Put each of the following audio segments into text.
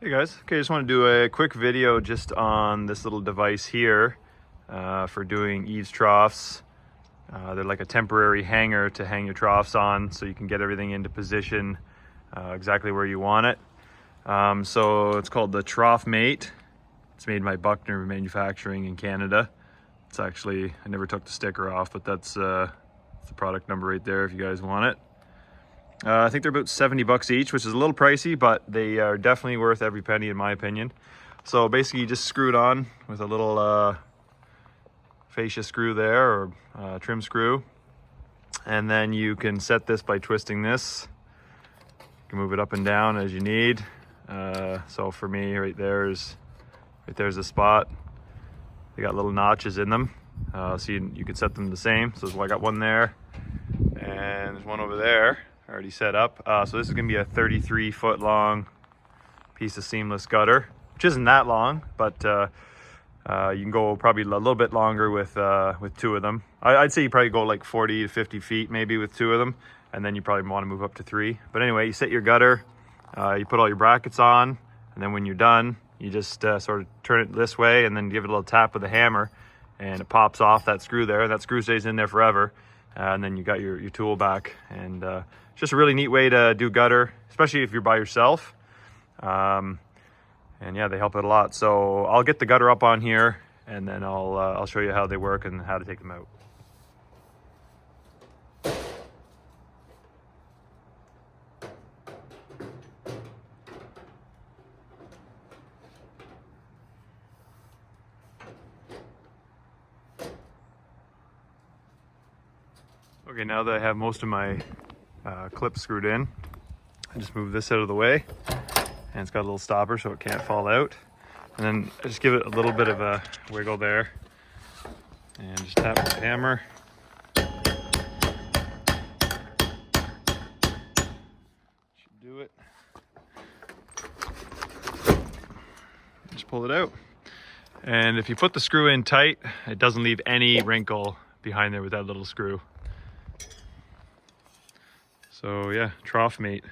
Hey guys, okay, just want to do a quick video just on this little device here for doing eaves troughs. They're like a temporary hanger to hang your troughs on so you can get everything into position exactly where you want it. So it's called the Trough Mate. It's made by Buckner Manufacturing in Canada. It's actually, I never took the sticker off, but that's the product number right there if you guys want it. I think they're about 70 bucks each, which is a little pricey, but they are definitely worth every penny in my opinion. So basically you just screw it on with a little fascia screw there, or trim screw. And then you can set this by twisting this. You can move it up and down as you need. So for me, right there's the spot. They got little notches in them. So you can set them the same. So I got one there, and there's one over there already set up. So this is gonna be a 33-foot long piece of seamless gutter, which isn't that long, but you can go probably a little bit longer with two of them. I'd say you probably go like 40 to 50 feet maybe with two of them, and then you probably want to move up to three. But anyway, you set your gutter, you put all your brackets on, and then when you're done, you just sort of turn it this way and then give it a little tap with a hammer, and it pops off that screw there. That screw stays in there forever, and then you got your tool back. And it's just a really neat way to do gutter, especially if you're by yourself. And yeah, they help it a lot. So I'll get the gutter up on here, and then I'll show you how they work and how to take them out. Okay, now that I have most of my clips screwed in, I just move this out of the way, and it's got a little stopper so it can't fall out. And then I just give it a little bit of a wiggle there, and just tap with the hammer. Should do it. Just pull it out. And if you put the screw in tight, it doesn't leave any wrinkle behind there with that little screw. So yeah, Trough Mate.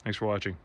Thanks for watching.